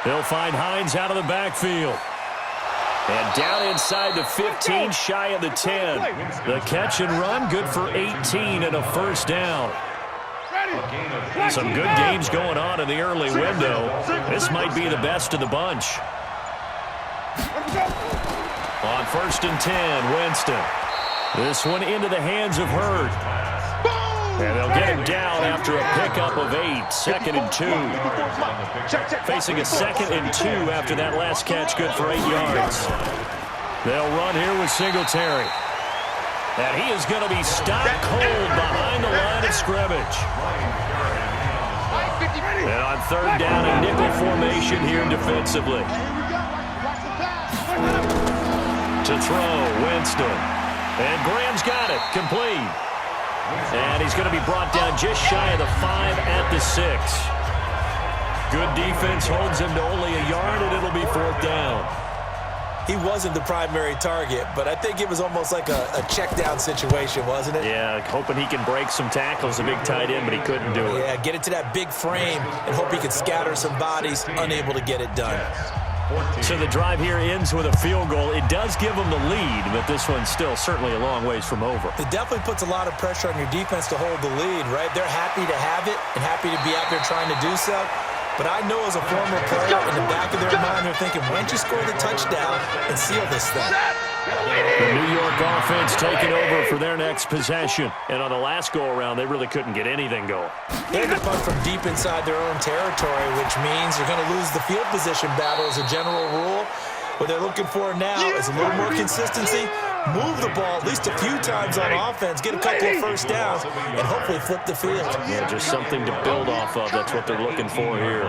They'll find Hines out of the backfield. And down inside the 15, shy of the 10. The catch and run, good for 18 and a 1st down. Some good games going on in the early window. This might be the best of the bunch. On 1st and 10, Winston. This one into the hands of Hurd. And they'll get him down after a pickup of 8, 2nd and 2. Facing a 2nd and 2 after that last catch, good for 8 yards. They'll run here with Singletary. And he is going to be stopped cold behind the line of scrimmage. And on third down, a nickel formation here defensively. To throw, Winston. And Graham's got it, complete. And he's going to be brought down just shy of the 5 at the 6. Good defense holds him to only a yard, and it'll be fourth down. He wasn't the primary target, but I think it was almost like a check-down situation, wasn't it? Yeah, hoping he can break some tackles, a big tight end, but he couldn't do it. Yeah, get it to that big frame and hope he could scatter some bodies, unable to get it done. So the drive here ends with a field goal. It does give them the lead, but this one's still certainly a long ways from over. It definitely puts a lot of pressure on your defense to hold the lead, right? They're happy to have it and happy to be out there trying to do so. But I know as a former player, in the back of their mind, they're thinking, why don't you score the touchdown and seal this thing? The New York offense taking over for their next possession. And on the last go-around, they really couldn't get anything going. They had to punt from deep inside their own territory, which means you're going to lose the field position battle as a general rule. What they're looking for now is a little more consistency, move the ball at least a few times on offense, get a couple of first downs, and hopefully flip the field. Yeah, just something to build off of. That's what they're looking for here.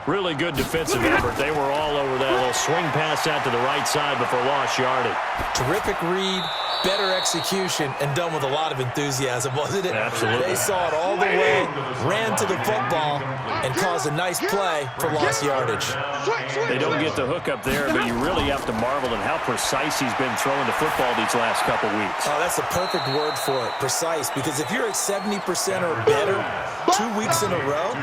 Really good defensive effort. They were all over that little swing pass out to the right side before lost yardage. Terrific read, better execution, and done with a lot of enthusiasm, wasn't it? Absolutely. They saw it all the way, ran to the football, and caused a nice play for lost yardage. They don't get the hook up there, but you really have to marvel at how precise he's been throwing the football these last couple weeks. Oh, that's the perfect word for it, precise, because if you're at 70% or better 2 weeks in a row,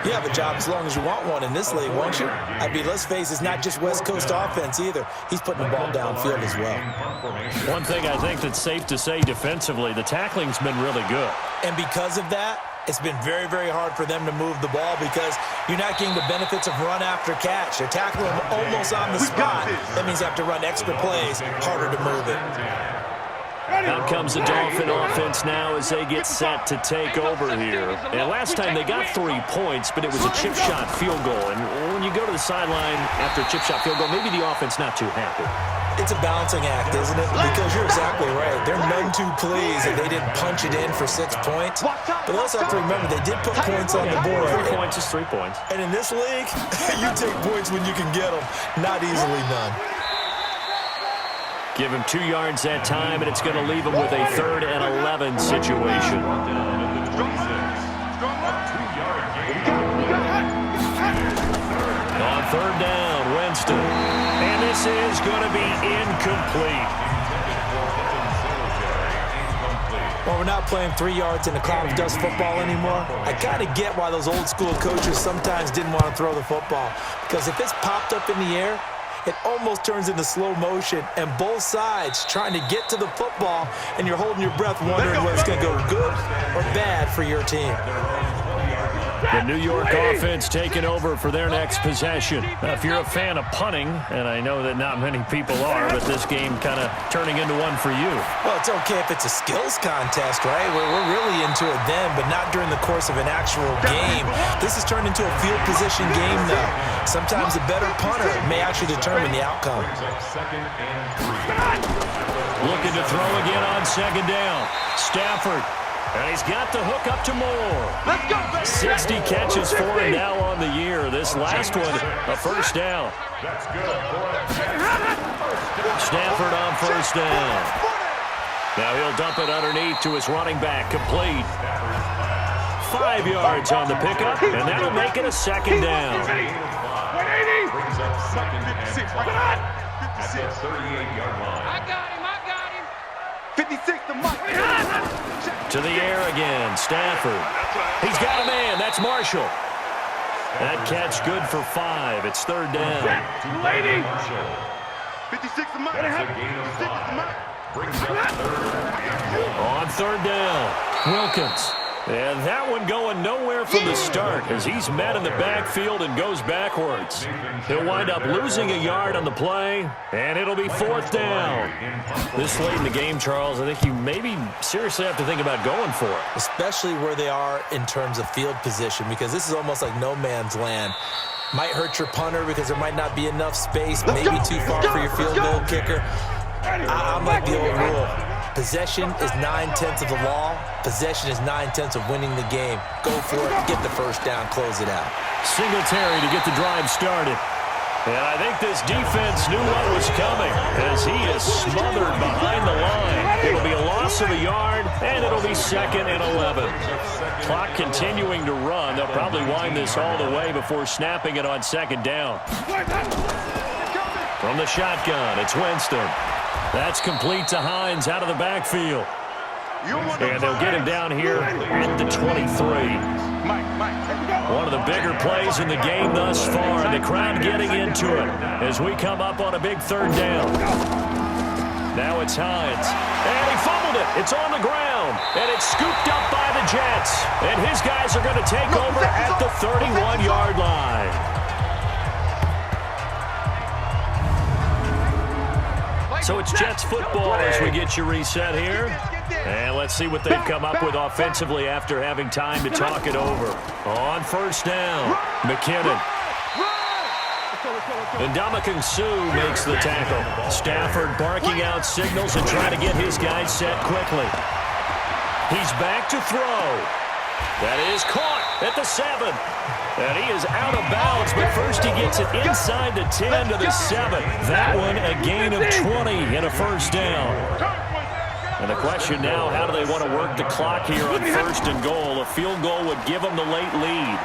you have a job as long as you want one in this league, won't you? I mean, let's face it, it's not just West Coast offense either. He's putting the ball downfield as well. One thing I think that's safe to say defensively, the tackling's been really good. And because of that, it's been very, very hard for them to move the ball because you're not getting the benefits of run after catch. They're tackling them almost on the spot. That means you have to run extra plays, harder to move it. Out comes the Dolphin offense now as they get set to take over here. And last time they got 3 points, but it was a chip shot field goal. And when you go to the sideline after a chip shot field goal, maybe the offense not too happy. It's a balancing act, isn't it? Because you're exactly right. They're none too pleased that they didn't punch it in for 6 points. But they also have to remember they did put points on the board. 3 points is 3 points. And in this league, you take points when you can get them. Not easily done. Give him 2 yards that time, and it's going to leave him with a 3rd and 11 situation. On 3rd down, Winston. And this is going to be incomplete. Well, we're not playing 3 yards in a cloud of dust football anymore. I kind of get why those old school coaches sometimes didn't want to throw the football. Because if it's popped up in the air, it almost turns into slow motion, and both sides trying to get to the football, and you're holding your breath wondering whether it's going to go good or bad for your team. The New York offense taking over for their next possession. Now, if you're a fan of punting, and I know that not many people are, but this game kind of turning into one for you. Well, it's okay if it's a skills contest, right? We're really into it then, but not during the course of an actual game. This has turned into a field position game now. Sometimes a better punter may actually determine the outcome. Looking to throw again on 2nd down. Stafford. And he's got the hook up to Moore. 60 catches for him now on the year. This last one, a first down. Stafford on 1st down. Now he'll dump it underneath to his running back, complete. 5 yards on the pickup, and that'll make it a 2nd down. Brings up 2nd and 5 at the 38-yard line. I got him. 56 to Mike. To the air again, Stafford. He's got a man. That's Marshall. That catch good for 5. It's 3rd down. Lady. 56 to Mike. That's a gain of 5. Brings up 3rd. On 3rd down, Wilkins. And that one going nowhere from the start as he's met in the backfield and goes backwards. He'll wind up losing a yard on the play, and it'll be 4th down. This late in the game, Charles, I think you maybe seriously have to think about going for it. Especially where they are in terms of field position, because this is almost like no man's land. Might hurt your punter because there might not be enough space, maybe too far for your field goal kicker. I'm like the old rule. Possession is 9/10 of the law. Possession is 9/10 of winning the game. Go for it. Get the first down. Close it out. Singletary to get the drive started. And I think this defense knew what was coming as he is smothered behind the line. It'll be a loss of a yard, and it'll be 2nd and 11. Clock continuing to run. They'll probably wind this all the way before snapping it on 2nd down. From the shotgun, it's Winston. That's complete to Hines out of the backfield. And they'll get him down here at the 23. One of the bigger plays in the game thus far, and the crowd getting into it as we come up on a big 3rd down. Now it's Hines. And he fumbled it. It's on the ground. And it's scooped up by the Jets. And his guys are going to take over at the 31-yard line. So it's Jets football as we get you reset here. And let's see what they've come up with offensively after having time to talk it over. On 1st down, McKinnon. And Ndamukong Suh makes the tackle. Stafford barking out signals and trying to get his guys set quickly. He's back to throw. That is caught at the 7. And he is out of bounds, but first he gets it inside the 10 to the 7. That one a gain of 20 and a 1st down. And the question now, how do they want to work the clock here on 1st and goal? A field goal would give them the late lead.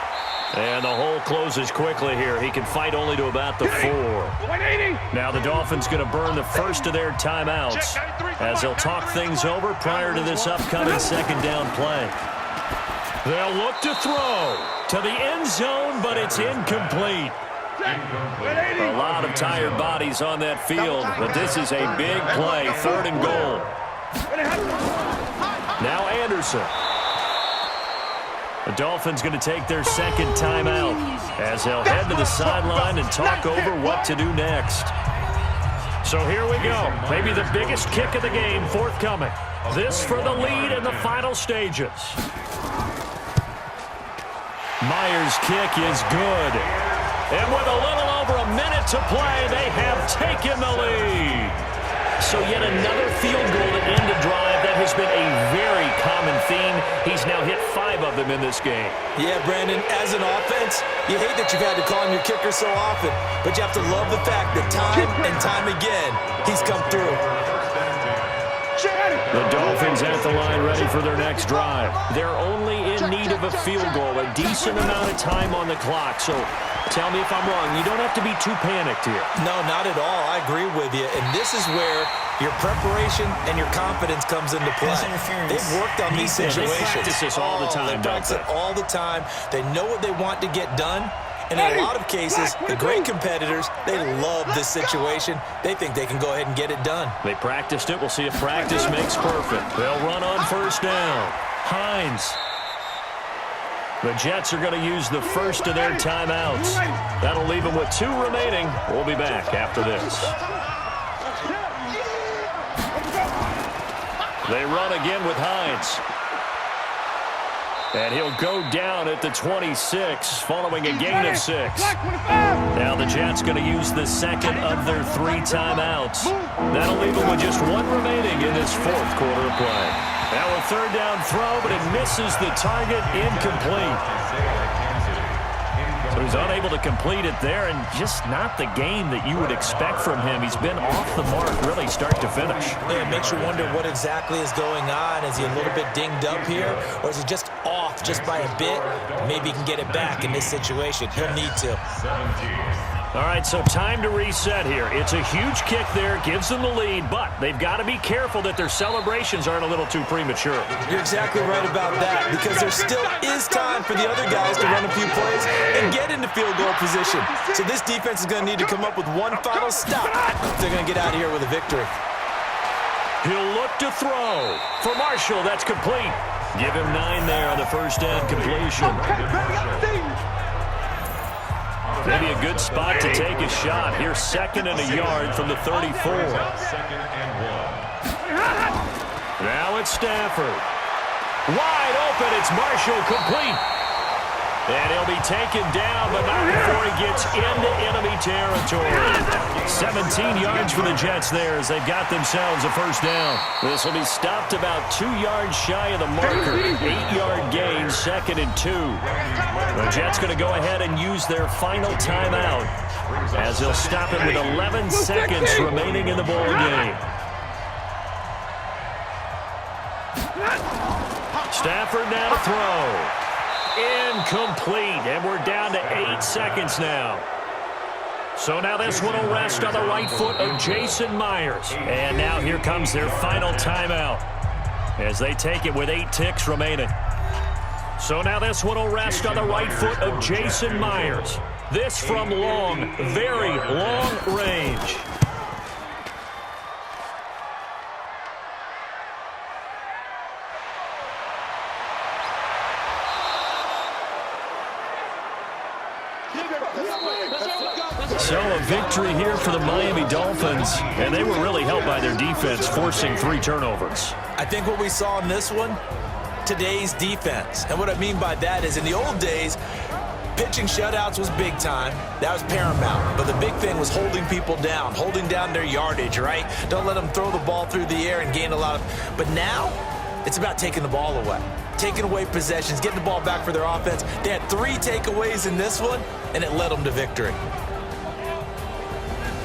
And the hole closes quickly here. He can fight only to about the 4. Now the Dolphins going to burn the first of their timeouts as they'll talk things over prior to this upcoming 2nd down play. They'll look to throw to the end zone, but it's incomplete. A lot of tired bodies on that field, but this is a big play, 3rd and goal. Now Anderson. The Dolphins going to take their 2nd timeout as they'll head to the sideline and talk over what to do next. So here we go. Maybe the biggest kick of the game forthcoming. This for the lead in the final stages. Myers' kick is good. And with a little over a minute to play, they have taken the lead. So yet another field goal to end a drive. That has been a very common theme. He's now hit 5 of them in this game. Yeah, Brandon, as an offense, you hate that you've had to call on your kicker so often, but you have to love the fact that time and time again, he's come through. The Dolphins at the line ready for their next drive. They're only in need of a field goal, a decent amount of time on the clock. So tell me if I'm wrong. You don't have to be too panicked here. No, not at all. I agree with you. And this is where your preparation and your confidence comes into play. They've worked on these situations. They practice this all the time, They practice it all the time. They know what they want to get done. And in a lot of cases, the great competitors, they love this situation. They think they can go ahead and get it done. They practiced it. We'll see if practice makes perfect. They'll run on 1st down. Hines. The Jets are going to use the first of their timeouts. That'll leave them with 2 remaining. We'll be back after this. They run again with Hines. And he'll go down at the 26 following a gain of 6. Now the Jets going to use the 2nd of their 3 timeouts. That'll leave them with just 1 remaining in this 4th quarter of play. Now a 3rd down throw, but it misses the target, incomplete. So he's unable to complete it there, and just not the game that you would expect from him. He's been off the mark really start to finish. Yeah, it makes you wonder what exactly is going on. Is he a little bit dinged up here, or is he just off just by a bit? Maybe he can get it back in this situation. He'll need to. All right, so time to reset here. It's a huge kick there, gives them the lead, but they've got to be careful that their celebrations aren't a little too premature. You're exactly right about that, because there still is time for the other guys to run a few plays and get into field goal position. So this defense is going to need to come up with one final stop if they're going to get out of here with a victory. He'll look to throw. For Marshall, that's complete. Give him 9 there on the 1st down completion. Maybe a good spot to take a shot. Here's 2nd and a yard from the 34. Now it's Stafford. Wide open. It's Marshall complete. And he'll be taken down, but not before he gets into enemy territory. 17 yards for the Jets there as they've got themselves a first down. This will be stopped about 2 yards shy of the marker. 8-yard gain, 2nd and 2. The Jets going to go ahead and use their final timeout as they'll stop it with 11 seconds remaining in the ball game. Stafford now to throw. Incomplete, and we're down to 8 seconds now. So now this one will rest on the right foot of Jason Myers. And now here comes their final timeout as they take it with 8 ticks remaining. So now this one will rest on the right foot of Jason Myers. This from long, very long range. So a victory here for the Miami Dolphins, and they were really helped by their defense, forcing 3 turnovers. I think what we saw in this one, today's defense. And what I mean by that is in the old days, pitching shutouts was big time. That was paramount. But the big thing was holding people down, holding down their yardage, right? Don't let them throw the ball through the air and gain a lot of... But now, it's about taking the ball away. Taking away possessions, getting the ball back for their offense. They had 3 takeaways in this one, and it led them to victory.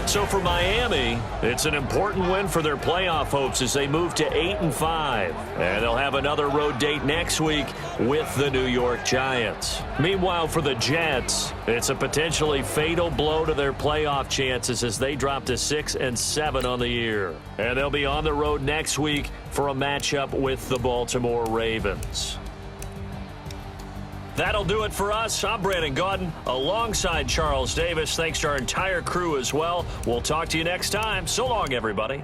So for Miami, it's an important win for their playoff hopes as they move to 8-5. And they'll have another road date next week with the New York Giants. Meanwhile, for the Jets, it's a potentially fatal blow to their playoff chances as they drop to 6-7 on the year. And they'll be on the road next week for a matchup with the Baltimore Ravens. That'll do it for us. I'm Brandon Gaudin alongside Charles Davis. Thanks to our entire crew as well. We'll talk to you next time. So long, everybody.